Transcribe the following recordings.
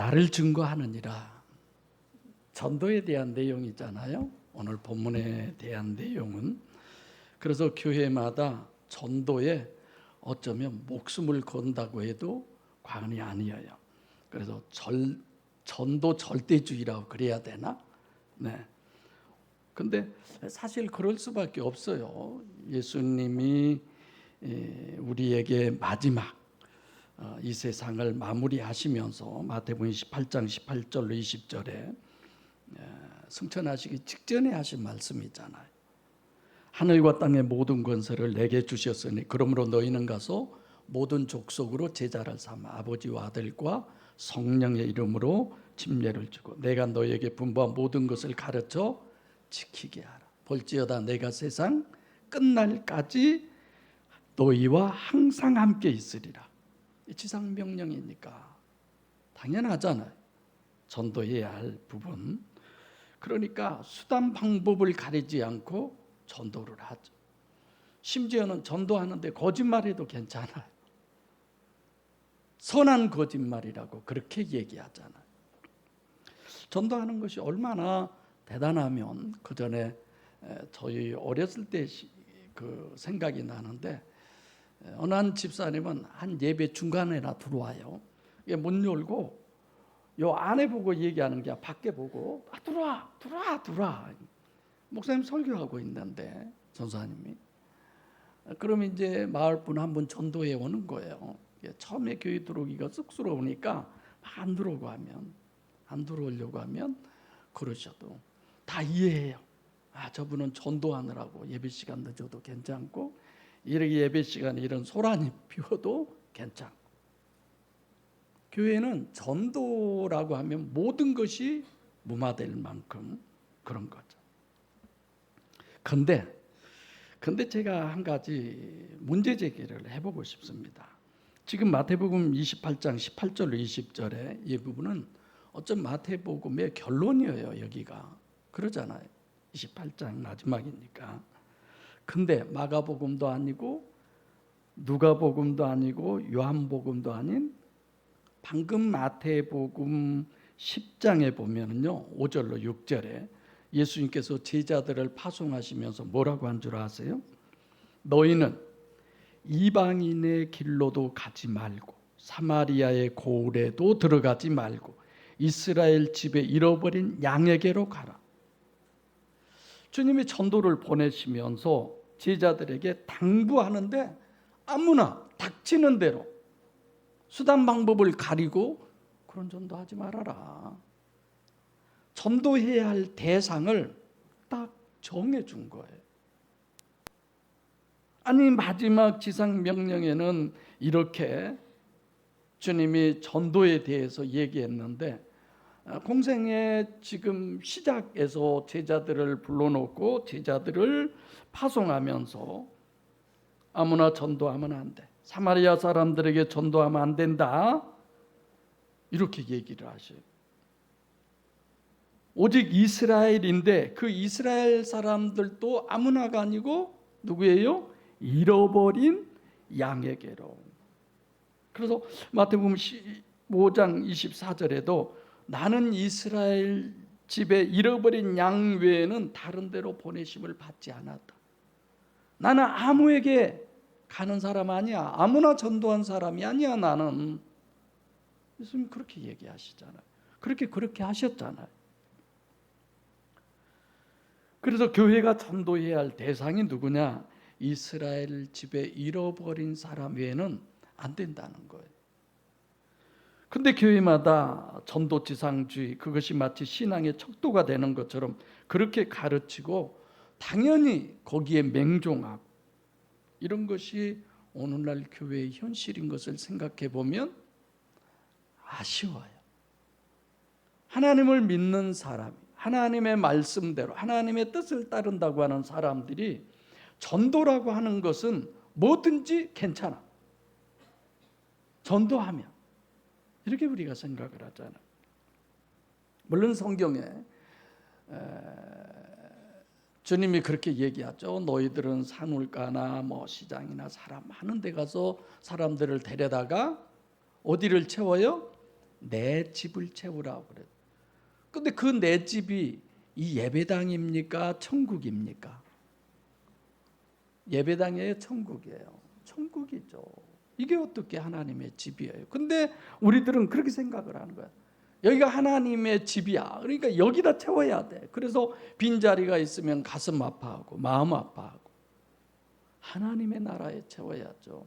나를 증거하느니라. 전도에 대한 내용이잖아요. 오늘 본문에 대한 내용은. 그래서 교회마다 전도에 어쩌면 목숨을 건다고 해도 과언이 아니에요. 그래서 전도 절대주의라고 그래야 되나? 네. 근데 사실 그럴 수밖에 없어요. 예수님이 우리에게 마지막 이 세상을 마무리하시면서 마태복음 28장 18절로 20절에 승천하시기 직전에 하신 말씀이잖아요. 하늘과 땅의 모든 권세를 내게 주셨으니 그러므로 너희는 가서 모든 족속으로 제자를 삼아 아버지와 아들과 성령의 이름으로 침례를 주고 내가 너희에게 분부한 모든 것을 가르쳐 지키게 하라. 볼지어다 내가 세상 끝날까지 너희와 항상 함께 있으리라. 지상 명령이니까 당연하잖아요. 전도해야 할 부분. 그러니까 수단 방법을 가리지 않고 전도를 하죠. 심지어는 전도하는데 거짓말해도 괜찮아요. 선한 거짓말이라고 그렇게 얘기하잖아요. 전도하는 것이 얼마나 대단하면 그 전에 저희 어렸을 때 그 생각이 나는데 어느 한 집사님은 한 예배 중간에나 들어와요. 문 열고 요 안에 보고 얘기하는 게 밖에 보고 들어와. 목사님 설교하고 있는데 전사님이 그러면 이제 마을 분 한 분 전도해 오는 거예요. 처음에 교회 들어오기가 쑥스러우니까 안 들어오려고 하면 그러셔도 다 이해해요. 저분은 전도하느라고 예배 시간 늦어도 괜찮고 이렇게 예배 시간에 이런 소란이 피워도 괜찮고 교회는 전도라고 하면 모든 것이 무마될 만큼 그런 거죠. 근데 제가 한 가지 문제 제기를 해보고 싶습니다. 지금 마태복음 28장 18절로 20절에 이 부분은 어쩜 마태복음의 결론이에요. 여기가 그러잖아요. 28장 마지막이니까. 근데 마가복음도 아니고 누가복음도 아니고 요한복음도 아닌 방금 마태복음 10장에 보면은요 5절로 6절에 예수님께서 제자들을 파송하시면서 뭐라고 한 줄 아세요? 너희는 이방인의 길로도 가지 말고 사마리아의 고을에도 들어가지 말고 이스라엘 집에 잃어버린 양에게로 가라. 주님이 전도를 보내시면서 제자들에게 당부하는데 아무나 닥치는 대로 수단 방법을 가리고 그런 전도하지 말아라. 전도해야 할 대상을 딱 정해준 거예요. 아니 마지막 지상 명령에는 이렇게 주님이 전도에 대해서 얘기했는데 공생의 지금 시작에서 제자들을 불러놓고 제자들을 파송하면서 아무나 전도하면 안 돼. 사마리아 사람들에게 전도하면 안 된다. 이렇게 얘기를 하셔요. 오직 이스라엘인데 그 이스라엘 사람들도 아무나가 아니고 누구예요? 잃어버린 양에게로. 그래서 마태복음 15장 24절에도 나는 이스라엘 집에 잃어버린 양 외에는 다른 데로 보내심을 받지 않았다. 나는 아무에게 가는 사람 아니야. 아무나 전도한 사람이 아니야. 나는. 예수님 그렇게 얘기하시잖아요. 그렇게 하셨잖아요. 그래서 교회가 전도해야 할 대상이 누구냐? 이스라엘 집에 잃어버린 사람 외에는 안 된다는 거예요. 근데 교회마다 전도지상주의 그것이 마치 신앙의 척도가 되는 것처럼 그렇게 가르치고 당연히 거기에 맹종하고 이런 것이 오늘날 교회의 현실인 것을 생각해 보면 아쉬워요. 하나님을 믿는 사람이 하나님의 말씀대로 하나님의 뜻을 따른다고 하는 사람들이 전도라고 하는 것은 뭐든지 괜찮아. 전도하면 이렇게 우리가 생각을 하잖아요. 물론 성경에 주님이 그렇게 얘기하죠. 너희들은 산울가나 시장이나 사람 많은 데 가서 사람들을 데려다가 어디를 채워요? 내 집을 채우라고 그래요. 근데 그 내 집이 이 예배당입니까? 천국입니까? 예배당이에요? 천국이에요? 천국이죠. 이게 어떻게 하나님의 집이에요? 근데 우리들은 그렇게 생각을 하는 거야. 여기가 하나님의 집이야. 그러니까 여기다 채워야 돼. 그래서 빈자리가 있으면 가슴 아파하고 마음 아파하고. 하나님의 나라에 채워야죠.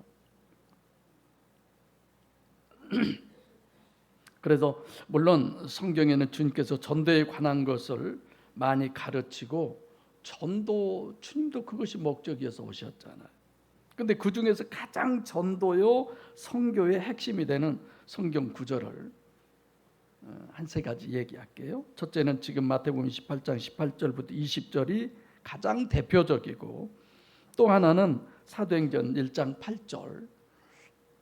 그래서 물론 성경에는 주님께서 전도에 관한 것을 많이 가르치고 전도 주님도 그것이 목적이어서 오셨잖아요. 근데 그 중에서 가장 전도요 선교의 핵심이 되는 성경 구절을 한 세 가지 얘기할게요. 첫째는 지금 마태복음 28장 18절부터 20절이 가장 대표적이고, 또 하나는 사도행전 1장 8절.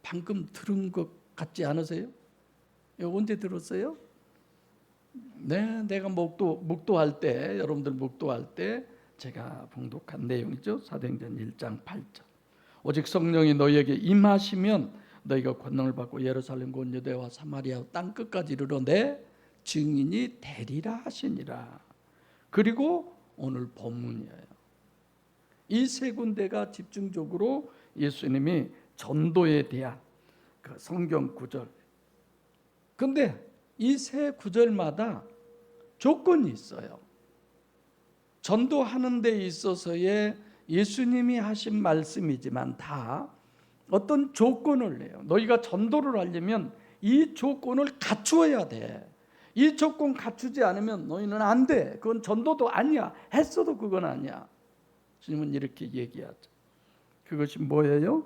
방금 들은 것 같지 않으세요? 언제 들었어요? 네, 내가 목도할 때, 여러분들 목도할 때 제가 봉독한 내용이죠. 사도행전 1장 8절. 오직 성령이 너희에게 임하시면 너희가 권능을 받고 예루살렘 곧 유대와 사마리아 땅 끝까지 이르러 내 증인이 되리라 하시니라. 그리고 오늘 본문이에요. 이 세 군데가 집중적으로 예수님이 전도에 대한 그 성경 구절. 근데 이 세 구절마다 조건이 있어요. 전도하는 데 있어서의 예수님이 하신 말씀이지만 다 어떤 조건을 내요. 너희가 전도를 하려면 이 조건을 갖추어야 돼. 이 조건 갖추지 않으면 너희는 안 돼. 그건 전도도 아니야. 했어도 그건 아니야. 주님은 이렇게 얘기하죠. 그것이 뭐예요?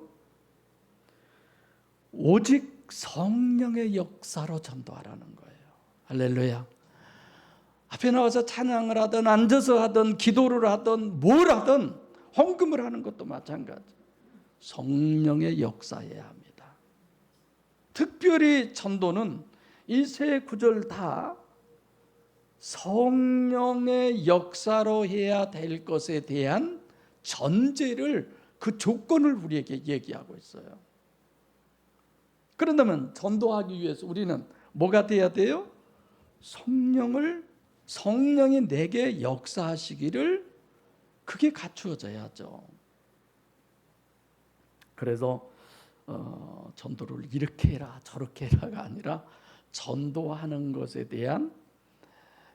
오직 성령의 역사로 전도하라는 거예요. 할렐루야. 앞에 나와서 찬양을 하든 앉아서 하든 기도를 하든 뭘 하든 헌금을 하는 것도 마찬가지. 성령의 역사여야 합니다. 특별히 전도는 이 세 구절 다 성령의 역사로 해야 될 것에 대한 전제를, 그 조건을 우리에게 얘기하고 있어요. 그런다면 전도하기 위해서 우리는 뭐가 돼야 돼요? 성령이 내게 역사하시기를, 그게 갖추어져야죠. 그래서 전도를 이렇게 해라 저렇게 해라가 아니라 전도하는 것에 대한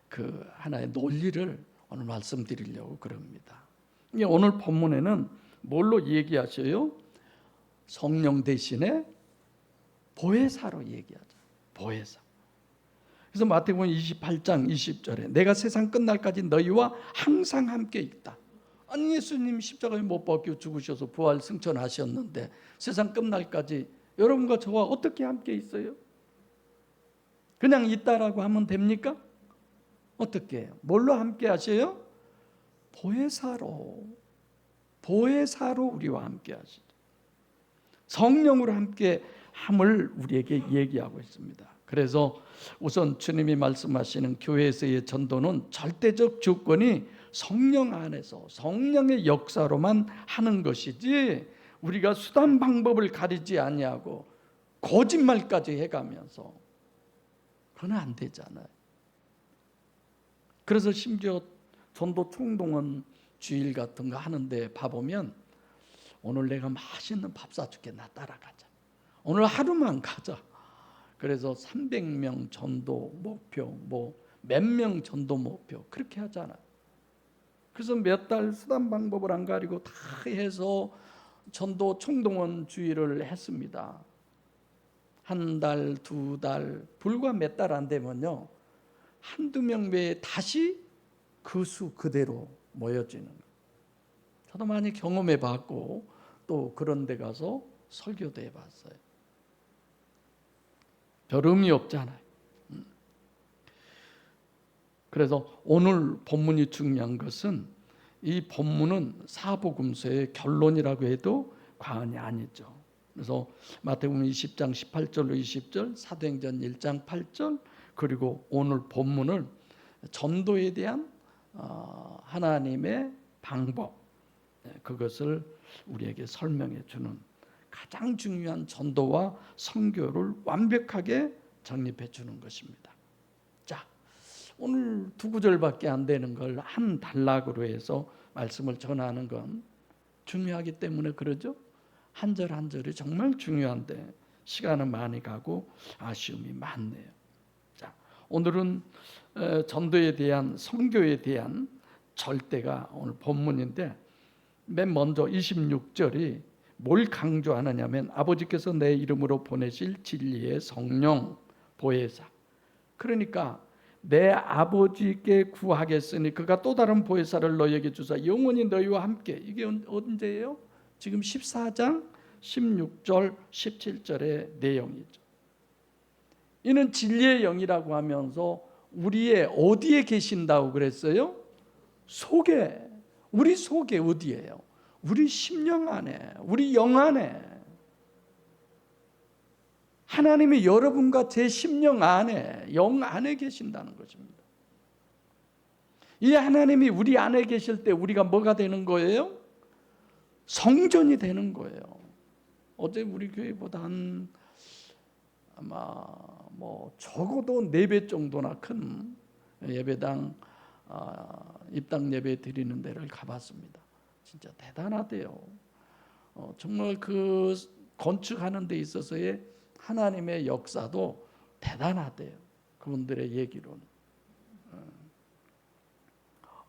그 하나의 논리를 오늘 말씀드리려고 그럽니다. 오늘 본문에는 뭘로 얘기하셔요? 성령 대신에 보혜사로 얘기하죠. 보혜사. 그래서 마태복음 28장 20절에 내가 세상 끝날까지 너희와 항상 함께 있다. 아니, 예수님 십자가에 못 박혀 죽으셔서 부활 승천하셨는데 세상 끝날까지 여러분과 저와 어떻게 함께 있어요? 그냥 있다라고 하면 됩니까? 어떻게 해요? 뭘로 함께 하셔요? 보혜사로 우리와 함께 하시죠. 성령으로 함께 함을 우리에게 얘기하고 있습니다. 그래서 우선 주님이 말씀하시는 교회에서의 전도는 절대적 조건이 성령 안에서 성령의 역사로만 하는 것이지, 우리가 수단 방법을 가리지 아니하고 거짓말까지 해가면서 그건 안 되잖아요. 그래서 심지어 전도 총동원 주일 같은 거 하는데 봐보면 오늘 내가 맛있는 밥 사줄게, 나 따라가자. 오늘 하루만 가자. 그래서 300명 전도 목표, 몇 명 전도 목표 그렇게 하잖아요. 그래서 몇 달 수단 방법을 안 가리고 다 해서 전도 총동원 주의를 했습니다. 한 달, 두 달, 불과 몇 달 안 되면요, 한두 명 외에 다시 그 수 그대로 모여지는 거예요. 저도 많이 경험해 봤고 또 그런 데 가서 설교도 해봤어요. 별 의미 없잖아요. 그래서 오늘 본문이 중요한 것은, 이 본문은 사복음서의 결론이라고 해도 과언이 아니죠. 그래서 마태복음 20장 18절로 20절, 사도행전 1장 8절, 그리고 오늘 본문을 전도에 대한 하나님의 방법, 그것을 우리에게 설명해 주는 가장 중요한 전도와 선교를 완벽하게 정립해 주는 것입니다. 자, 오늘 두 구절밖에 안 되는 걸 한 단락으로 해서 말씀을 전하는 건 중요하기 때문에 그러죠. 한 절 한 절이 정말 중요한데 시간은 많이 가고 아쉬움이 많네요. 자, 오늘은 전도에 대한, 선교에 대한 절대가 오늘 본문인데, 맨 먼저 26절이 뭘 강조하느냐면 아버지께서 내 이름으로 보내실 진리의 성령 보혜사. 그러니까 내 아버지께 구하겠으니 그가 또 다른 보혜사를 너희에게 주사 영원히 너희와 함께. 이게 언제예요? 지금 14장 16절 17절의 내용이죠. 이는 진리의 영이라고 하면서 우리의 어디에 계신다고 그랬어요? 속에. 우리 속에 어디예요? 우리 심령 안에, 우리 영 안에. 하나님이 여러분과 제 심령 안에, 영 안에 계신다는 것입니다. 이 하나님이 우리 안에 계실 때 우리가 뭐가 되는 거예요? 성전이 되는 거예요. 어제 우리 교회보다 한 아마 적어도 4배 정도나 큰 예배당, 입당 예배 드리는 데를 가봤습니다. 진짜 대단하대요. 정말 그 건축하는 데 있어서의 하나님의 역사도 대단하대요. 그분들의 얘기로는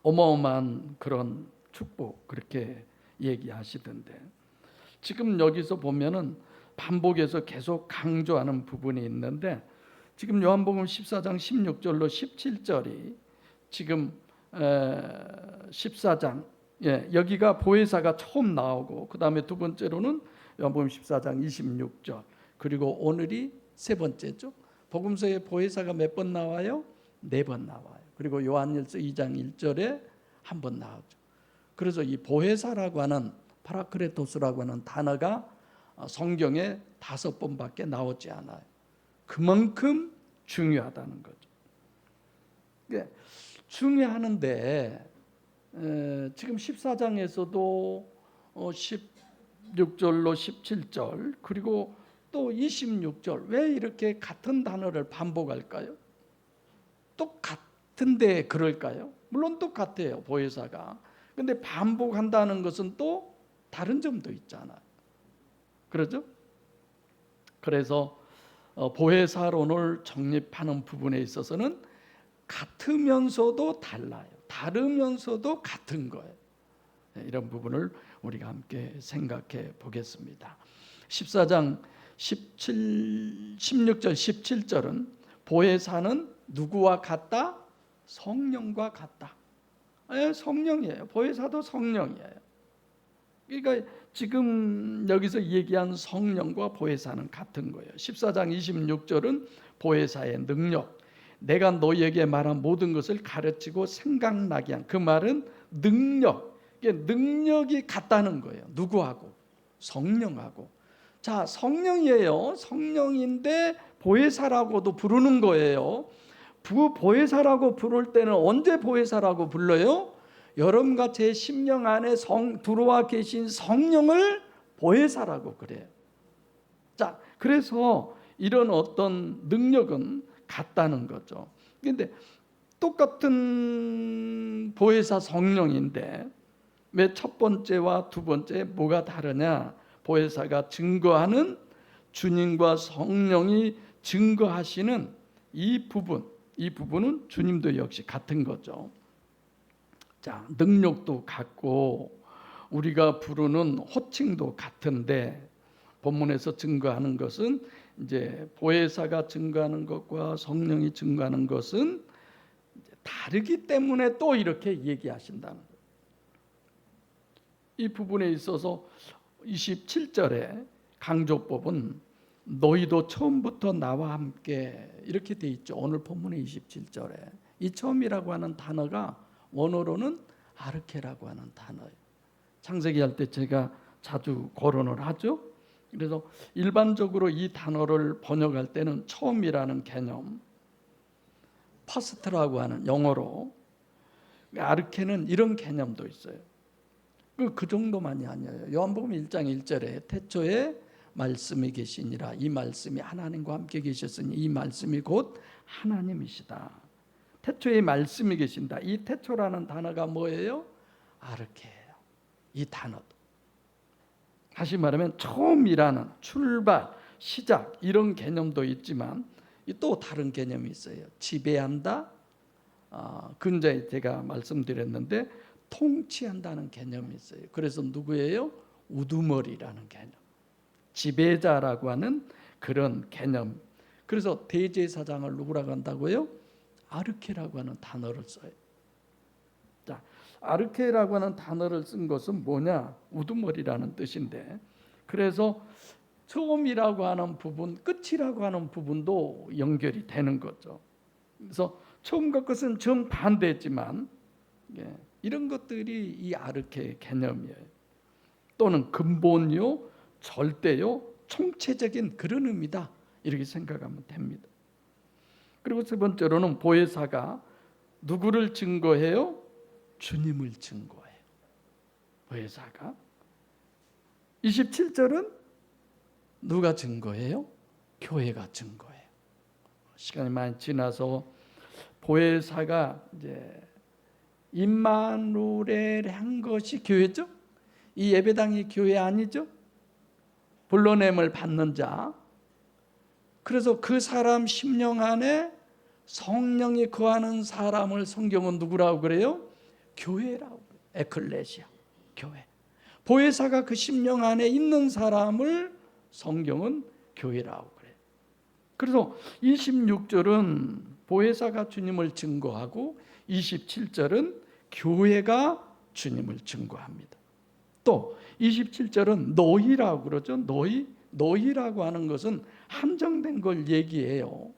어마어마한 그런 축복, 그렇게 얘기하시던데, 지금 여기서 보면은 반복해서 계속 강조하는 부분이 있는데, 지금 요한복음 14장 16절로 17절이 지금 14장, 여기가 보혜사가 처음 나오고, 그 다음에 두 번째로는 요한복음 14장 26절, 그리고 오늘이 세 번째죠. 복음서에 보혜사가 몇 번 나와요? 4번 나와요. 그리고 요한일서 2장 1절에 한 번 나오죠. 그래서 이 보혜사라고 하는, 파라크레토스라고 하는 단어가 성경에 5번밖에 나오지 않아요. 그만큼 중요하다는 거죠. 중요하는데 지금 14장에서도 16절로 17절 그리고 또 26절 왜 이렇게 같은 단어를 반복할까요? 똑같은데 그럴까요? 물론 똑같아요, 보혜사가. 근데 반복한다는 것은 또 다른 점도 있잖아요. 그렇죠? 그래서 보혜사론을 정립하는 부분에 있어서는 같으면서도 달라요. 다르면서도 같은 거예요. 이런 부분을 우리가 함께 생각해 보겠습니다. 14장 16절 17절은 보혜사는 누구와 같다? 성령과 같다. 성령이에요. 보혜사도 성령이에요. 그러니까 지금 여기서 얘기한 성령과 보혜사는 같은 거예요. 14장 26절은 보혜사의 능력, 내가 너희에게 말한 모든 것을 가르치고 생각나게 한, 그 말은 능력, 능력이 같다는 거예요. 누구하고? 성령하고. 자, 성령이에요. 성령인데 보혜사라고도 부르는 거예요. 보혜사라고 부를 때는 언제 보혜사라고 불러요? 여러분과 제 심령 안에 들어와 계신 성령을 보혜사라고 그래요. 자, 그래서 이런 어떤 능력은 같다는 거죠. 그런데 똑같은 보혜사 성령인데 왜 첫 번째와 두 번째 뭐가 다르냐? 보혜사가 증거하는, 주님과 성령이 증거하시는 이 부분은 주님도 역시 같은 거죠. 자, 능력도 같고 우리가 부르는 호칭도 같은데, 본문에서 증거하는 것은 이제 보혜사가 증거하는 것과 성령이 증거하는 것은 다르기 때문에 또 이렇게 얘기하신다는 거예요. 이 부분에 있어서 27절에 강조법은 너희도 처음부터 나와 함께 이렇게 돼 있죠. 오늘 본문의 27절에 이 처음이라고 하는 단어가 원어로는 아르케라고 하는 단어예요. 창세기 할 때 제가 자주 거론을 하죠. 그래서 일반적으로 이 단어를 번역할 때는 처음이라는 개념, 퍼스트라고 하는 영어로, 아르케는 이런 개념도 있어요. 그 정도만이 아니에요. 요한복음 1장 1절에 태초에 말씀이 계시니라. 이 말씀이 하나님과 함께 계셨으니 이 말씀이 곧 하나님이시다. 태초에 말씀이 계신다. 이 태초라는 단어가 뭐예요? 아르케예요. 이 단어도 다시 말하면 처음이라는 출발, 시작 이런 개념도 있지만 또 다른 개념이 있어요. 지배한다. 근자에 제가 말씀드렸는데 통치한다는 개념이 있어요. 그래서 누구예요? 우두머리라는 개념. 지배자라고 하는 그런 개념. 그래서 대제사장을 누구라고 한다고요? 아르케라고 하는 단어를 써요. 자, 아르케라고 하는 단어를 쓴 것은 뭐냐? 우두머리라는 뜻인데, 그래서 처음이라고 하는 부분, 끝이라고 하는 부분도 연결이 되는 거죠. 그래서 처음과 끝은 정반대지만 이런 것들이 이 아르케의 개념이에요. 또는 근본요, 절대요, 총체적인 그런 의미다. 이렇게 생각하면 됩니다. 그리고 세 번째로는 보혜사가 누구를 증거해요? 주님을 증거해요. 보혜사가 27절은 누가 증거해요? 교회가 증거해요. 시간이 많이 지나서 보혜사가 이제 임마누엘 한 것이 교회죠. 이 예배당이 교회 아니죠? 불러냄을 받는 자. 그래서 그 사람 심령 안에 성령이 거하는 사람을 성경은 누구라고 그래요? 교회라고 그래요. 에클레시아, 교회. 보혜사가 그 심령 안에 있는 사람을 성경은 교회라고 그래요. 그래서 26절은 보혜사가 주님을 증거하고 27절은 교회가 주님을 증거합니다. 또 27절은 너희라고 그러죠. 너희라고 하는 것은 한정된 걸 얘기해요.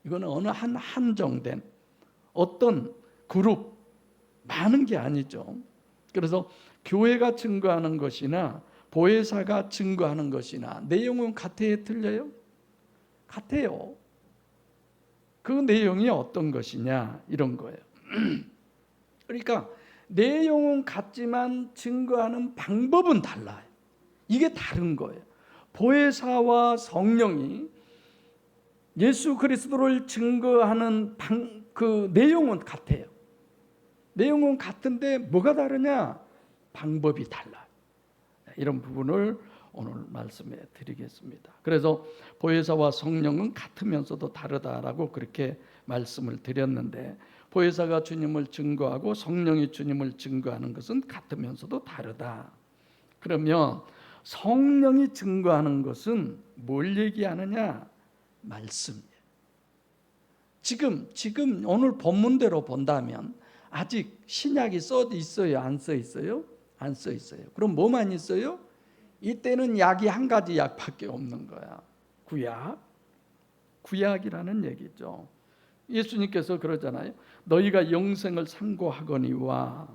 이거는 어느 한정된 어떤 그룹, 많은 게 아니죠. 그래서 교회가 증거하는 것이나 보혜사가 증거하는 것이나 내용은 같아요, 틀려요? 같아요. 그 내용이 어떤 것이냐 이런 거예요. 그러니까 내용은 같지만 증거하는 방법은 달라요. 이게 다른 거예요. 보혜사와 성령이 예수 그리스도를 증거하는 그 내용은 같아요. 내용은 같은데 뭐가 다르냐? 방법이 달라요. 이런 부분을 오늘 말씀해 드리겠습니다. 그래서 보혜사와 성령은 같으면서도 다르다라고 그렇게 말씀을 드렸는데, 보혜사가 주님을 증거하고 성령이 주님을 증거하는 것은 같으면서도 다르다. 그러면 성령이 증거하는 것은 뭘 얘기하느냐? 말씀이에요. 지금 오늘 본문대로 본다면 아직 신약이 써 있어요? 안 써 있어요? 안 써 있어요. 그럼 뭐만 있어요? 이때는 약이 한 가지 약밖에 없는 거야. 구약이라는 얘기죠. 예수님께서 그러잖아요. 너희가 영생을 상고하거니와,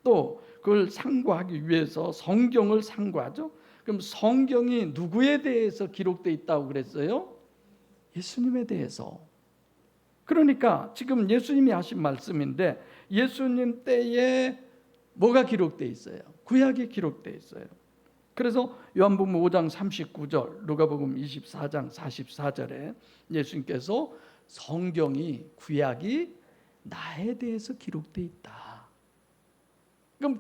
또 그걸 상고하기 위해서 성경을 상고하죠. 그럼 성경이 누구에 대해서 기록되어 있다고 그랬어요? 예수님에 대해서. 그러니까 지금 예수님이 하신 말씀인데 예수님 때에 뭐가 기록되어 있어요? 구약이 기록되어 있어요. 그래서 요한복음 5장 39절, 누가복음 24장 44절에 예수님께서 성경이, 구약이 나에 대해서 기록되어 있다. 그럼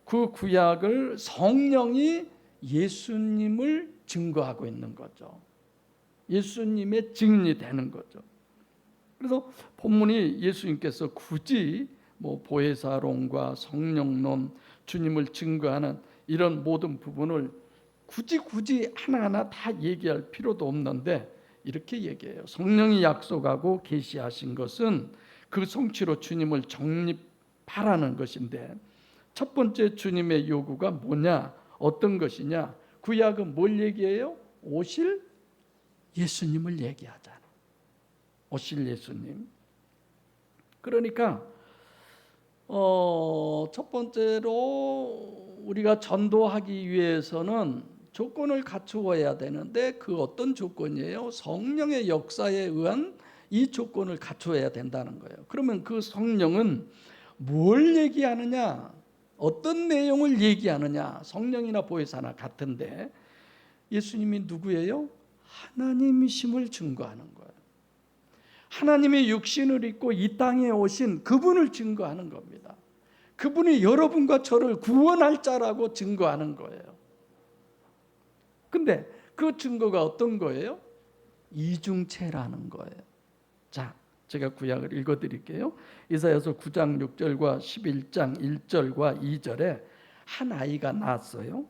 그 구약을 성령이 예수님을 증거하고 있는 거죠. 예수님의 증인이 되는 거죠. 그래서 본문이 예수님께서 굳이 보혜사론과 성령론, 주님을 증거하는 이런 모든 부분을 굳이 하나하나 다 얘기할 필요도 없는데 이렇게 얘기해요. 성령이 약속하고 계시하신 것은 그 성취로 주님을 정립하라는 것인데, 첫 번째 주님의 요구가 뭐냐? 어떤 것이냐? 구약은 뭘 얘기해요? 오실 예수님을 얘기하잖아. 오실 예수님. 그러니까 첫 번째로 우리가 전도하기 위해서는 조건을 갖추어야 되는데 그 어떤 조건이에요? 성령의 역사에 의한 이 조건을 갖추어야 된다는 거예요. 그러면 그 성령은 뭘 얘기하느냐? 어떤 내용을 얘기하느냐? 성령이나 보혜사나 같은데 예수님이 누구예요? 하나님이심을 증거하는 거예요. 하나님의 육신을 입고 이 땅에 오신 그분을 증거하는 겁니다. 그분이 여러분과 저를 구원할 자라고 증거하는 거예요. 근데 그 증거가 어떤 거예요? 이중체라는 거예요. 자, 제가 구약을 읽어드릴게요. 이사야서 9장 6절과 11장 1절과 2절에 한 아이가 낳았어요.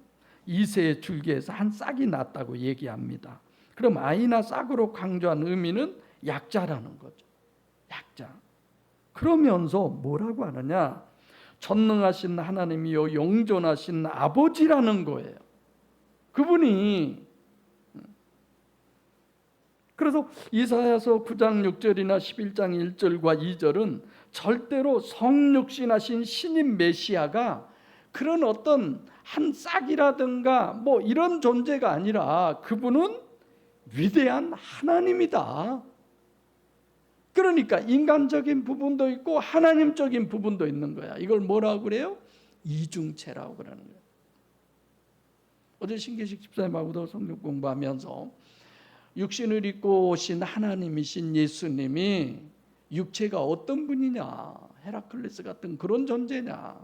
이새의 줄기에서 한 싹이 났다고 얘기합니다. 그럼 아이나 싹으로 강조한 의미는 약자라는 거죠. 약자. 그러면서 뭐라고 하느냐? 전능하신 하나님이요 영존하신 아버지라는 거예요. 그분이. 그래서 이사야서 9장 6절이나 11장 1절과 2절은 절대로 성육신하신 신인 메시아가 그런 어떤 한 싹이라든가 뭐 이런 존재가 아니라 그분은 위대한 하나님이다. 그러니까 인간적인 부분도 있고 하나님적인 부분도 있는 거야. 이걸 뭐라고 그래요? 이중체라고 그러는 거예요. 어제 신계식 집사님하고도 성경 공부하면서 육신을 입고 오신 하나님이신 예수님이 육체가 어떤 분이냐, 헤라클레스 같은 그런 존재냐.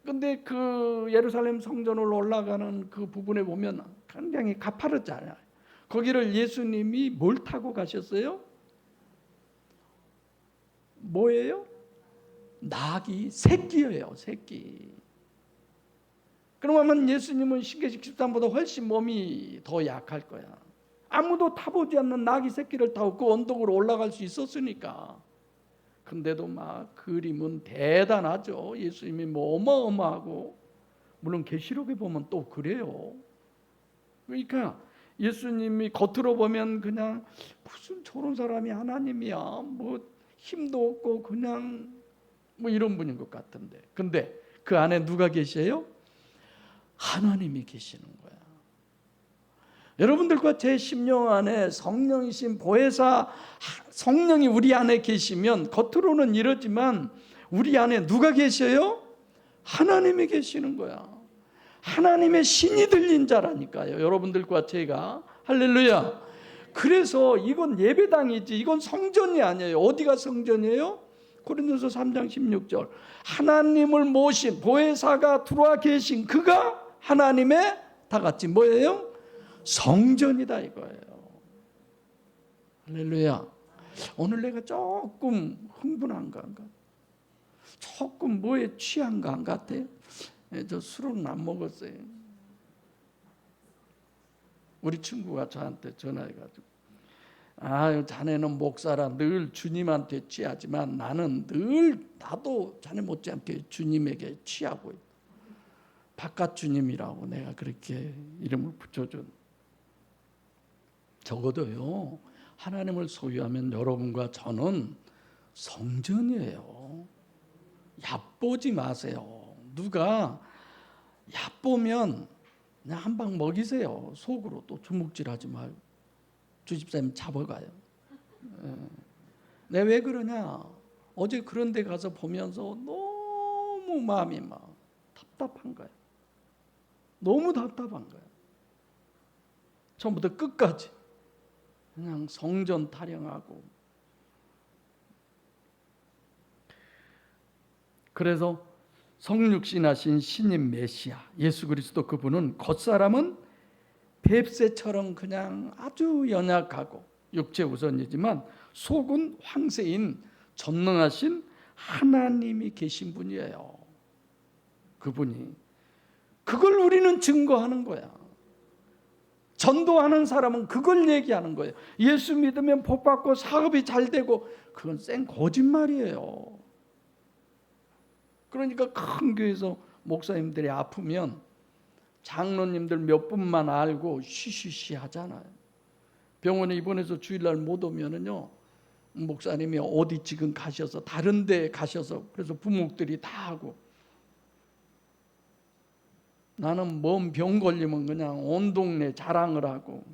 근데 그 예루살렘 성전으로 올라가는 그 부분에 보면 굉장히 가파르잖아요. 거기를 예수님이 뭘 타고 가셨어요? 뭐예요? 낙이 새끼예요, 새끼. 그러면 예수님은 신계식 13보다 훨씬 몸이 더 약할 거야. 아무도 타보지 않는 낙이 새끼를 타고 그 언덕으로 올라갈 수 있었으니까. 근데도 막 그림은 대단하죠. 예수님이 뭐 어마어마하고, 물론 계시록에 보면 또 그래요. 그러니까 예수님이 겉으로 보면 그냥 무슨 저런 사람이 하나님이야, 뭐 힘도 없고 그냥 뭐 이런 분인 것 같은데, 근데 그 안에 누가 계세요? 하나님이 계시는 거야. 여러분들과 제 심령 안에 성령이신 보혜사 성령이 우리 안에 계시면 겉으로는 이러지만 우리 안에 누가 계셔요? 하나님이 계시는 거야. 하나님의 신이 들린 자라니까요. 여러분들과 제가. 할렐루야. 그래서 이건 예배당이지 이건 성전이 아니에요. 어디가 성전이에요? 고린도서 3장 16절. 하나님을 모신 보혜사가 들어와 계신 그가 하나님의 다 같이 뭐예요? 성전이다 이거예요. 할렐루야. 오늘 내가 조금 흥분한가 안 같아? 조금 뭐에 취한가 안 같아요? 저 술은 안 먹었어요. 우리 친구가 저한테 전화해가지고 자네는 목사라 늘 주님한테 취하지만 나는 늘 나도 자네 못지않게 주님에게 취하고 있다. 바깥 주님이라고 내가 그렇게 이름을 붙여준. 적어도요 하나님을 소유하면 여러분과 저는 성전이에요. 얕보지 마세요. 누가 얕보면 그냥 한 방 먹이세요. 속으로 또 주먹질하지 말고. 주집사님 잡아가요. 내가 왜 그러냐? 어제 그런 데 가서 보면서 너무 마음이 막 답답한 거야. 너무 답답한 거야. 처음부터 끝까지 그냥 성전 타령하고. 그래서 성육신하신 신인 메시아 예수 그리스도 그분은 겉사람은 뱁새처럼 그냥 아주 연약하고 육체 우선이지만 속은 황새인 전능하신 하나님이 계신 분이에요. 그분이. 그걸 우리는 증거하는 거야. 전도하는 사람은 그걸 얘기하는 거예요. 예수 믿으면 복 받고 사업이 잘 되고 그건 생 거짓말이에요. 그러니까 큰 교회에서 목사님들이 아프면 장로님들 몇 분만 알고 쉬쉬쉬 하잖아요. 병원에 입원해서 주일날 못 오면은요 목사님이 어디 지금 가셔서 다른 데 가셔서 그래서 부목들이 다 하고, 나는 뭔 병 걸리면 그냥 온 동네 자랑을 하고.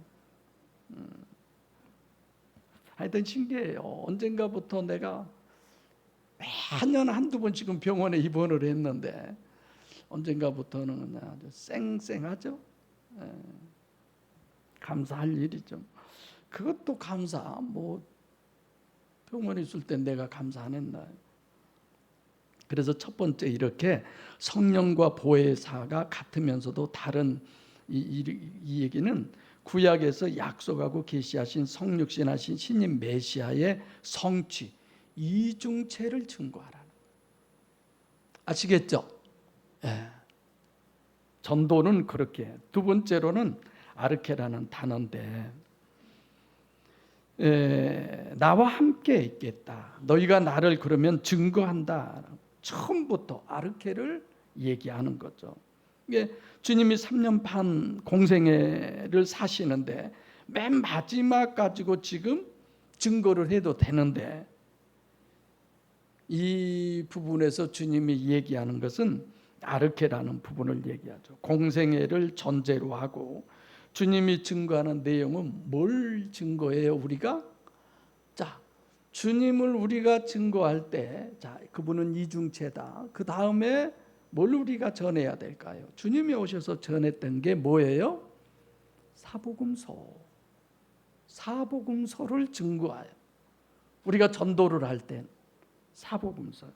하여튼 신기해요. 언젠가부터 내가 매년 한두 번씩은 병원에 입원을 했는데 언젠가부터는 그냥 아주 쌩쌩하죠. 감사할 일이죠. 그것도 감사. 병원에 있을 때 내가 감사 안 했나. 그래서 첫 번째 이렇게 성령과 보혜사가 같으면서도 다른 이 얘기는 구약에서 약속하고 계시하신 성육신하신 신인 메시아의 성취, 이중체를 증거하라는. 아시겠죠? 예. 전도는 그렇게. 두 번째로는 아르케라는 단어인데, 나와 함께 있겠다. 너희가 나를 그러면 증거한다. 처음부터 아르케를 얘기하는 거죠. 이게 주님이 3년 반 공생애를 사시는데 맨 마지막 가지고 지금 증거를 해도 되는데, 이 부분에서 주님이 얘기하는 것은 아르케라는 부분을 얘기하죠. 공생애를 전제로 하고 주님이 증거하는 내용은 뭘 증거해요? 우리가 주님을 우리가 증거할 때, 그분은 이중체다. 그 다음에 뭘 우리가 전해야 될까요? 주님이 오셔서 전했던 게 뭐예요? 사복음서를 증거해요. 우리가 전도를 할 땐 사복음서.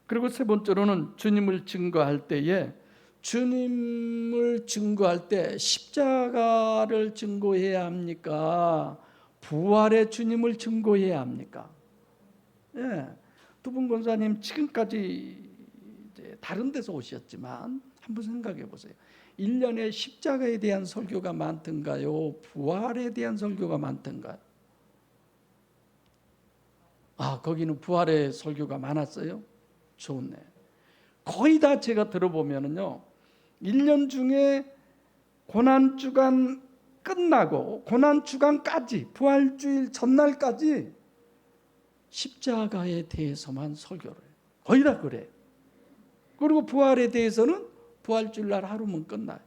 그리고 세 번째로는 주님을 증거할 때에, 주님을 증거할 때 십자가를 증거해야 합니까? 부활의 주님을 증거해야 합니까? 두 분 권사님 지금까지 이제 다른 데서 오셨지만 한번 생각해 보세요. 1년에 십자가에 대한 설교가 많던가요? 부활에 대한 설교가 많던가요? 거기는 부활의 설교가 많았어요? 좋네. 거의 다 제가 들어보면은요, 1년 중에 고난주간 끝나고 고난주간까지, 부활주일 전날까지 십자가에 대해서만 설교를 해요. 거의 다 그래요. 그리고 부활에 대해서는 부활주일날 하루면 끝나요.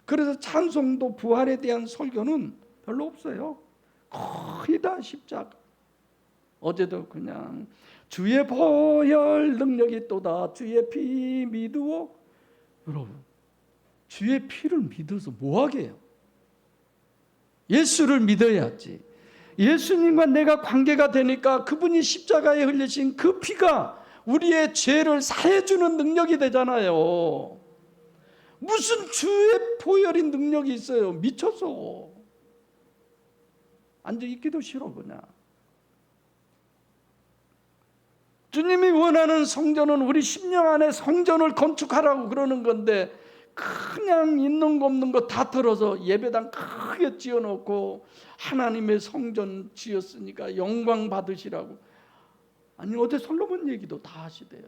그래서 찬송도 부활에 대한 설교는 별로 없어요. 거의 다 십자가. 어제도 그냥 주의 보혈 능력이 또다, 주의 피 믿으오. 여러분, 주의 피를 믿어서 뭐하게 해요? 예수를 믿어야지. 예수님과 내가 관계가 되니까 그분이 십자가에 흘리신 그 피가 우리의 죄를 사해주는 능력이 되잖아요. 무슨 주의 보혈인 능력이 있어요? 미쳤어. 앉아있기도 싫어 그냥. 주님이 원하는 성전은 우리 심령 안에 성전을 건축하라고 그러는 건데, 그냥 있는 거 없는 거 다 털어서 예배당 크게 지어놓고 하나님의 성전 지었으니까 영광 받으시라고. 아니, 어제 솔로몬 얘기도 다 하시대요.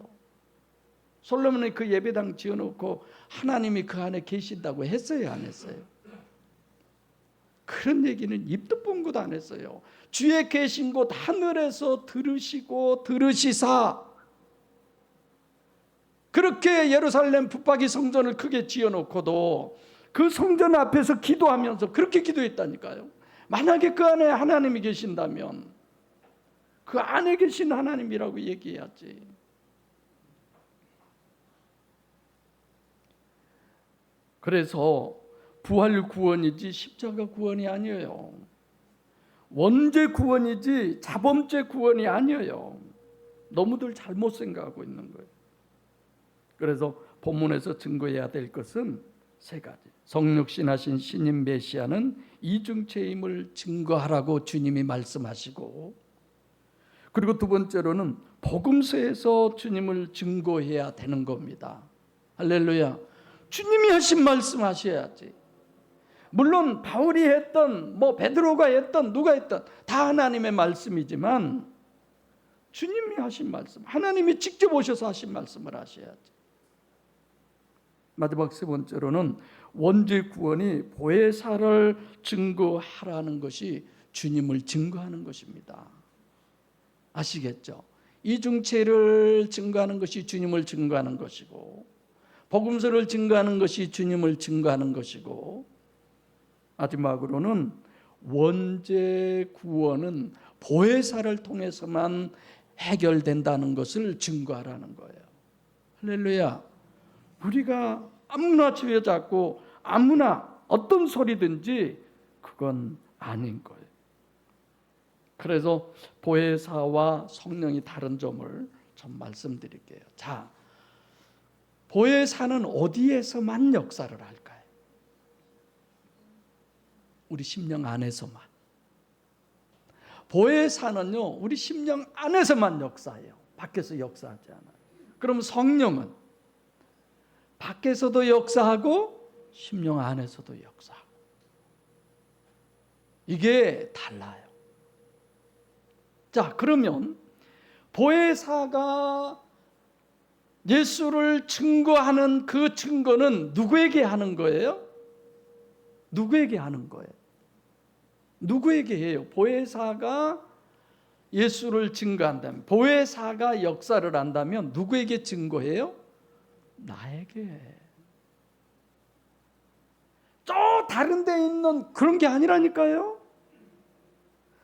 솔로몬이 그 예배당 지어놓고 하나님이 그 안에 계신다고 했어요, 안 했어요? 그런 얘기는 입도 뻥긋 안 했어요. 주의 계신 곳 하늘에서 들으시고 들으시사, 그렇게 예루살렘 붙박이 성전을 크게 지어놓고도 그 성전 앞에서 기도하면서 그렇게 기도했다니까요. 만약에 그 안에 하나님이 계신다면 그 안에 계신 하나님이라고 얘기해야지. 그래서 부활 구원이지 십자가 구원이 아니에요. 원죄 구원이지 자범죄 구원이 아니에요. 너무들 잘못 생각하고 있는 거예요. 그래서 본문에서 증거해야 될 것은 세 가지. 성육신하신 신인 메시아는 이중체임을 증거하라고 주님이 말씀하시고, 그리고 두 번째로는 복음서에서 주님을 증거해야 되는 겁니다. 할렐루야. 주님이 하신 말씀 하셔야지. 물론 바울이 했던, 베드로가 했던, 누가 했던 다 하나님의 말씀이지만 주님이 하신 말씀, 하나님이 직접 오셔서 하신 말씀을 하셔야지. 마지막 세 번째로는 원죄 구원이 보혜사를 증거하라는 것이 주님을 증거하는 것입니다. 아시겠죠? 이중체를 증거하는 것이 주님을 증거하는 것이고, 복음서를 증거하는 것이 주님을 증거하는 것이고, 마지막으로는 원죄 구원은 보혜사를 통해서만 해결된다는 것을 증거하라는 거예요. 할렐루야. 우리가 아무나 쥐어잡고 아무나 어떤 소리든지 그건 아닌 거예요. 그래서 보혜사와 성령이 다른 점을 좀 말씀드릴게요. 자, 보혜사는 어디에서만 역사를 할까요? 우리 심령 안에서만. 보혜사는요, 우리 심령 안에서만 역사해요. 밖에서 역사하지 않아요. 그럼 성령은 밖에서도 역사하고 심령 안에서도 역사하고. 이게 달라요. 자, 그러면 보혜사가 예수를 증거하는 그 증거는 누구에게 하는 거예요? 누구에게 하는 거예요? 누구에게 해요? 보혜사가 예수를 증거한다면, 보혜사가 역사를 한다면 누구에게 증거해요? 나에게. 저 다른 데 있는 그런 게 아니라니까요.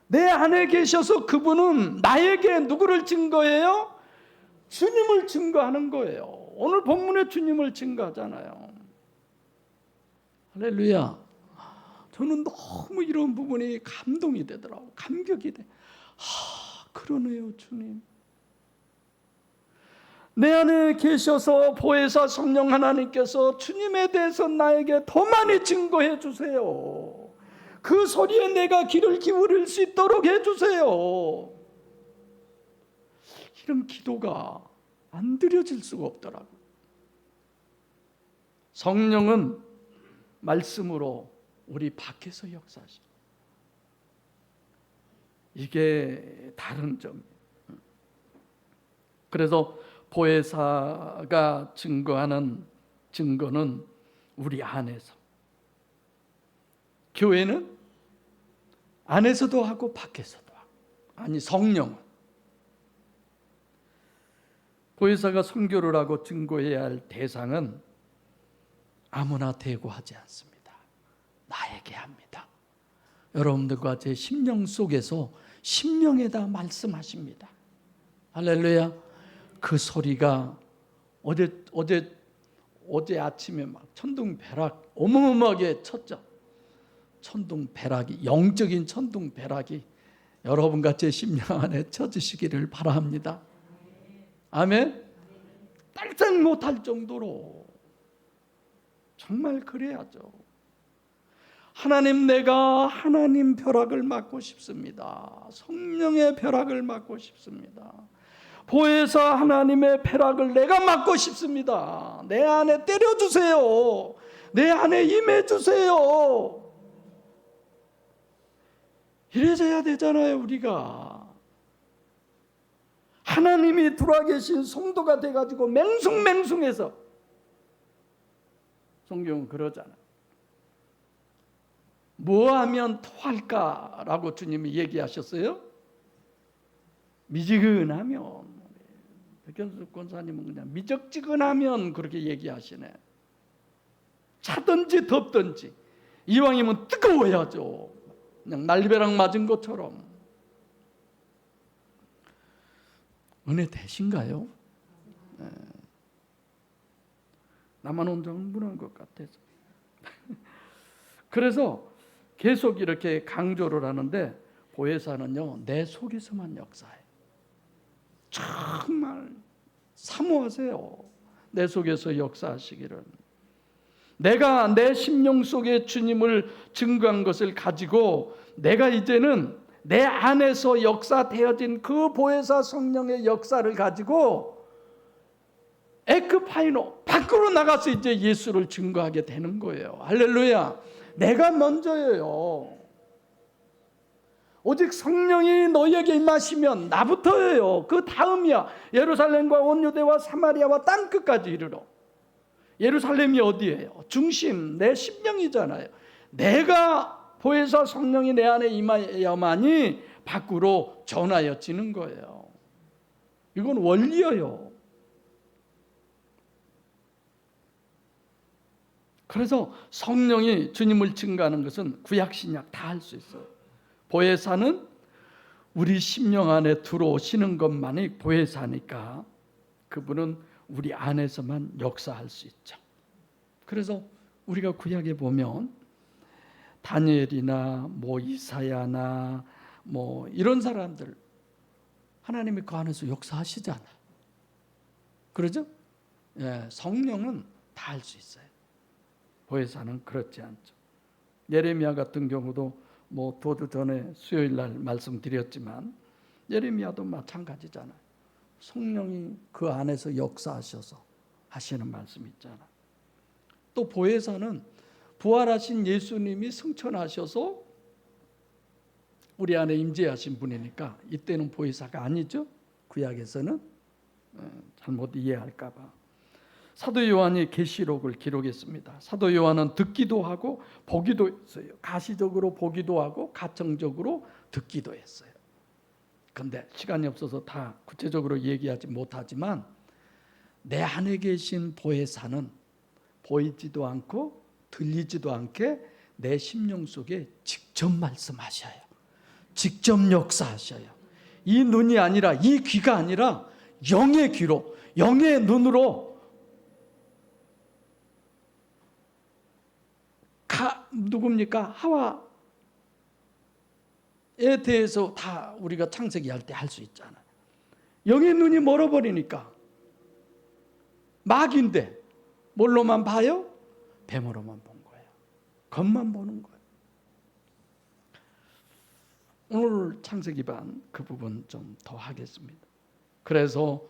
내 안에 계셔서 그분은 나에게 누구를 증거해요? 주님을 증거하는 거예요. 오늘 본문에 주님을 증거하잖아요. 할렐루야. 저는 너무 이런 부분이 감동이 되더라고요. 감격이 돼. 그러네요, 주님. 내 안에 계셔서 보혜사 성령 하나님께서 주님에 대해서 나에게 더 많이 증거해 주세요. 그 소리에 내가 귀를 기울일 수 있도록 해주세요. 이런 기도가 안 드려질 수가 없더라고요. 성령은 말씀으로 우리 밖에서 역사하시고, 이게 다른 점이에요. 그래서 보혜사가 증거하는 증거는 우리 안에서, 교회는 안에서도 하고 밖에서도 하고. 아니, 성령은 보혜사가 선교를 하고 증거해야 할 대상은 아무나 대고 하지 않습니다. 나에게 합니다. 여러분들과 제 심령 속에서 심령에다 말씀하십니다. 할렐루야. 그 소리가 어제 아침에 막 천둥벼락 어마어마하게 쳤죠. 천둥벼락이, 영적인 천둥벼락이 여러분과 제 심령 안에 쳐주시기를 바랍니다. 아멘. 딸짝 못할 정도로 정말 그래야죠. 하나님, 내가 하나님 벼락을 맞고 싶습니다. 성령의 벼락을 맞고 싶습니다. 보혜사 하나님의 벼락을 내가 맞고 싶습니다. 내 안에 때려주세요. 내 안에 임해주세요. 이래져야 되잖아요. 우리가 하나님이 들어와 계신 성도가 돼가지고 맹숭맹숭해서, 성경은 그러잖아요. 뭐 하면 토할까라고 주님이 얘기하셨어요? 미지근하면, 백현수 권사님은 그냥 미적지근하면 그렇게 얘기하시네. 차든지 덥든지 이왕이면 뜨거워야죠. 그냥 날벼락 맞은 것처럼. 은혜 되신가요? 네. 나만 혼자 흥분한 것 같아서. 그래서 계속 이렇게 강조를 하는데, 보혜사는요, 내 속에서만 역사해. 정말 사모하세요. 내 속에서 역사하시기를. 내가 내 심령 속에 주님을 증거한 것을 가지고 내가 이제는 내 안에서 역사되어진 그 보혜사 성령의 역사를 가지고 에크파이노, 밖으로 나가서 이제 예수를 증거하게 되는 거예요. 할렐루야. 내가 먼저예요. 오직 성령이 너희에게 임하시면 나부터예요. 그 다음이야. 예루살렘과 온 유대와 사마리아와 땅끝까지 이르러. 예루살렘이 어디예요? 중심, 내 심령이잖아요. 내가 보혜사 성령이 내 안에 임하여야만이 밖으로 전하여지는 거예요. 이건 원리예요. 그래서 성령이 주님을 증거하는 것은 구약 신약 다 할 수 있어요. 보혜사는 우리 심령 안에 들어오시는 것만이 보혜사니까 그분은 우리 안에서만 역사할 수 있죠. 그래서 우리가 구약에 보면 다니엘이나 뭐 이사야나 뭐 이런 사람들 하나님이 그 안에서 역사하시잖아요. 그러죠? 예, 성령은 다 할 수 있어요. 보혜사는 그렇지 않죠. 예레미야 같은 경우도 뭐 도주 전에 수요일 날 말씀드렸지만 예레미야도 마찬가지잖아요. 성령이 그 안에서 역사하셔서 하시는 말씀 있잖아요. 또 보혜사는 부활하신 예수님이 승천하셔서 우리 안에 임재하신 분이니까 이때는 보혜사가 아니죠. 구약에서는 잘못 이해할까 봐. 사도 요한이 계시록을 기록했습니다. 사도 요한은 듣기도 하고 보기도 했어요. 가시적으로 보기도 하고 가청적으로 듣기도 했어요. 근데 시간이 없어서 다 구체적으로 얘기하지 못하지만 내 안에 계신 보혜사는 보이지도 않고 들리지도 않게 내 심령 속에 직접 말씀하셔요. 직접 역사하셔요. 이 눈이 아니라, 이 귀가 아니라 영의 귀로, 영의 눈으로 누굽니까? 하와에 대해서 다 우리가 창세기 할 때 할 수 있잖아요. 영의 눈이 멀어버리니까 막인데 뭘로만 봐요? 뱀으로만 본 거예요. 겉만 보는 거예요. 오늘 창세기 반 그 부분 좀 더 하겠습니다. 그래서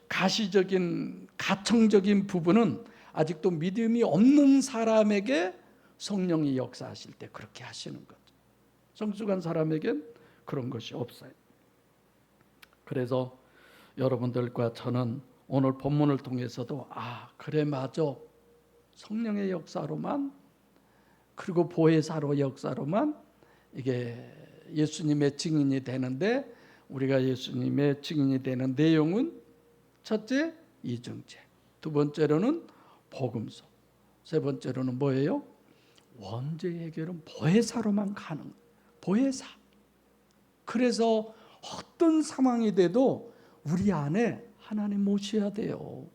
가시적인 가청적인 부분은 아직도 믿음이 없는 사람에게 성령이 역사하실 때 그렇게 하시는 거죠. 성숙한 사람에겐 그런 것이 없어요. 그래서 여러분들과 저는 오늘 본문을 통해서도 그래 맞아. 성령의 역사로만 그리고 보혜사로 역사로만 이게 예수님의 증인이 되는데 우리가 예수님의 증인이 되는 내용은 첫째 이중체, 두 번째로는 복음서, 세 번째로는 뭐예요? 원죄 해결은 보혜사로만 가는 거예요. 보혜사. 그래서 어떤 상황이 돼도 우리 안에 하나님 모셔야 돼요.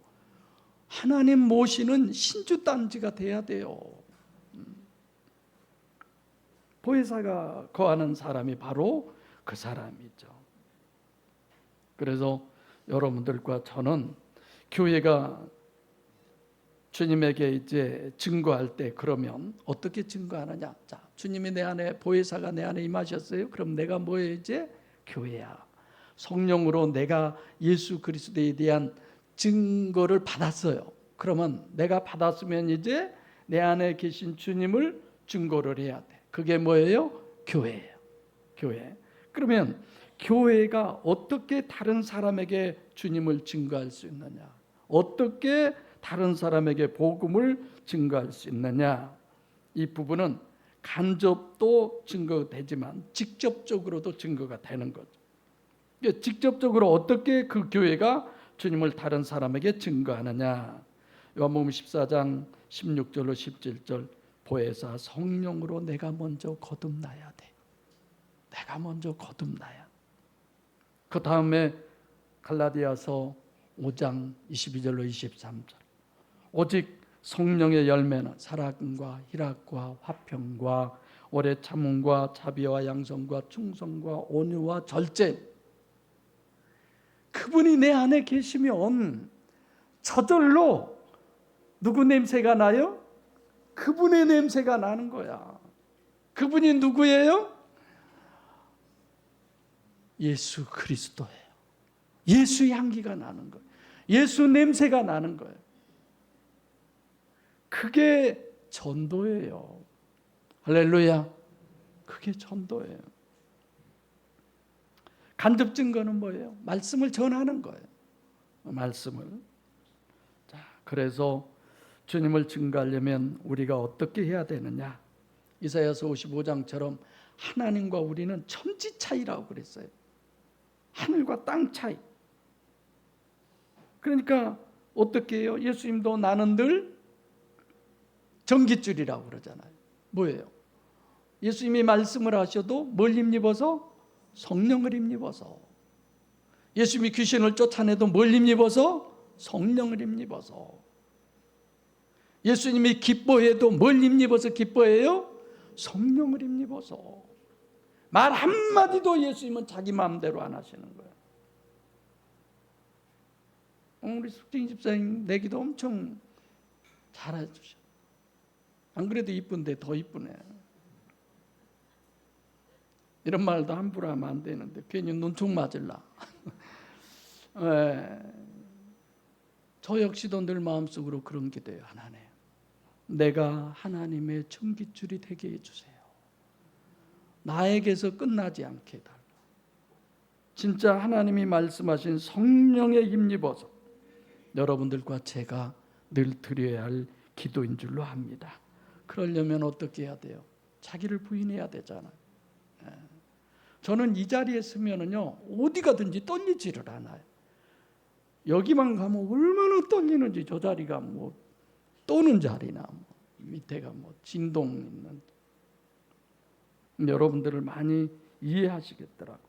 하나님 모시는 신주단지가 돼야 돼요. 보혜사가 거하는 사람이 바로 그 사람이죠. 그래서 여러분들과 저는 교회가 주님에게 이제 증거할 때 그러면 어떻게 증거하느냐? 자, 주님이 내 안에 보혜사가 내 안에 임하셨어요. 그럼 내가 뭐예요? 이제 교회야. 성령으로 내가 예수 그리스도에 대한 증거를 받았어요. 그러면 내가 받았으면 이제 내 안에 계신 주님을 증거를 해야 돼. 그게 뭐예요? 교회예요. 교회. 그러면 교회가 어떻게 다른 사람에게 주님을 증거할 수 있느냐? 어떻게 다른 사람에게 복음을 증거할 수 있느냐? 이 부분은 간접도 증거되지만 직접적으로도 증거가 되는 거죠. 직접적으로 어떻게 그 교회가 주님을 다른 사람에게 증거하느냐? 요한복음 14장 16절로 17절 보혜사 성령으로 내가 먼저 거듭나야 돼. 내가 먼저 거듭나야. 그 다음에 갈라디아서 5장 22절로 23절 오직 성령의 열매는 사랑과 희락과 화평과 오래 참음과 자비와 양성과 충성과 온유와 절제. 그분이 내 안에 계시면 저절로 누구 냄새가 나요? 그분의 냄새가 나는 거야. 그분이 누구예요? 예수 그리스도예요. 예수 향기가 나는 거예요. 예수 냄새가 나는 거예요. 그게 전도예요. 할렐루야. 그게 전도예요. 간접 증거는 뭐예요? 말씀을 전하는 거예요. 말씀을. 자, 그래서 주님을 증거하려면 우리가 어떻게 해야 되느냐? 이사야서 55장처럼 하나님과 우리는 천지 차이라고 그랬어요. 하늘과 땅 차이. 그러니까 어떻게 해요? 예수님도 나는 늘 전깃줄이라고 그러잖아요. 뭐예요? 예수님이 말씀을 하셔도 뭘 힘입어서? 성령을 힘입어서. 예수님이 귀신을 쫓아내도 뭘 힘입어서? 성령을 힘입어서. 예수님이 기뻐해도 뭘 힘입어서 기뻐해요? 성령을 힘입어서. 말 한마디도 예수님은 자기 마음대로 안 하시는 거예요. 우리 숙진 집사님 내기도 엄청 잘해주셔. 안 그래도 이쁜데 더 이쁘네. 이런 말도 함부로 하면 안 되는데 괜히 눈총 맞을라. 저 역시도 늘 마음속으로 그런 기도해요. 하나님, 내가 하나님의 전깃줄이 되게 해주세요. 나에게서 끝나지 않게 해달라. 진짜 하나님이 말씀하신 성령에 힘입어서 여러분들과 제가 늘 드려야 할 기도인 줄로 압니다. 그러려면 어떻게 해야 돼요? 자기를 부인해야 되잖아요. 저는 이 자리에 서면은요, 어디 가든지 떨리지를 않아요. 여기만 가면 얼마나 떨리는지. 저 자리가 뭐 떠는 자리나 뭐 밑에가 뭐 진동 있는, 여러분들을 많이 이해하시겠더라고요.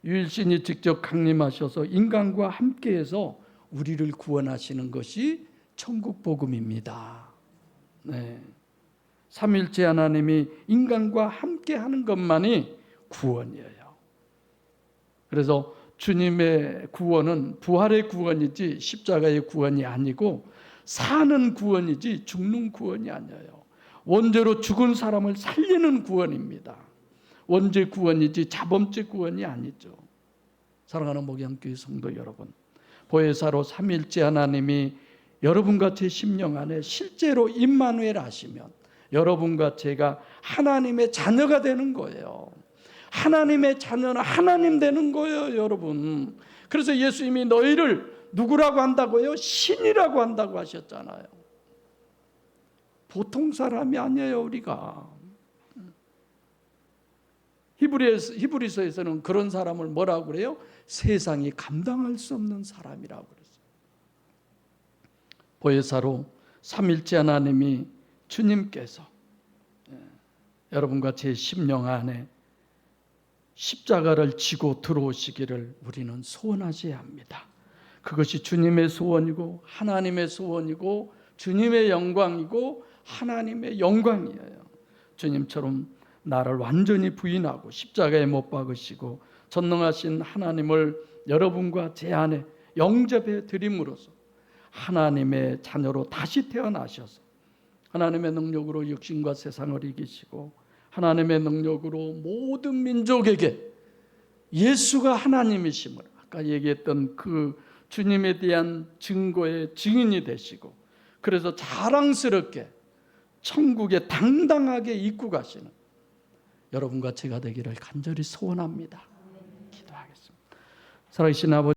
유일신이 직접 강림하셔서 인간과 함께해서 우리를 구원하시는 것이 천국 복음입니다. 네. 삼일째 하나님이 인간과 함께하는 것만이 구원이에요. 그래서 주님의 구원은 부활의 구원이지 십자가의 구원이 아니고 사는 구원이지 죽는 구원이 아니에요. 원죄로 죽은 사람을 살리는 구원입니다. 원죄 구원이지 자범죄 구원이 아니죠. 사랑하는 목양교회 성도 여러분, 보혜사로 삼일째 하나님이 여러분과 제 심령 안에 실제로 임마누엘 하시면 여러분과 제가 하나님의 자녀가 되는 거예요. 하나님의 자녀는 하나님 되는 거예요, 여러분. 그래서 예수님이 너희를 누구라고 한다고요? 신이라고 한다고 하셨잖아요. 보통 사람이 아니에요, 우리가. 히브리서에서는 그런 사람을 뭐라고 그래요? 세상이 감당할 수 없는 사람이라고 그랬어요. 보혜사로 삼일째 하나님이 주님께서 여러분과 제 심령 안에 십자가를 지고 들어오시기를 우리는 소원하셔야 합니다. 그것이 주님의 소원이고 하나님의 소원이고 주님의 영광이고 하나님의 영광이에요. 주님처럼 나를 완전히 부인하고 십자가에 못 박으시고 전능하신 하나님을 여러분과 제 안에 영접해 드림으로써 하나님의 자녀로 다시 태어나셔서 하나님의 능력으로 육신과 세상을 이기시고 하나님의 능력으로 모든 민족에게 예수가 하나님이심을 아까 얘기했던 그 주님에 대한 증거의 증인이 되시고 그래서 자랑스럽게 천국에 당당하게 입고 가시는 여러분과 제가 되기를 간절히 소원합니다. 기도하겠습니다. 살아계신 아버지,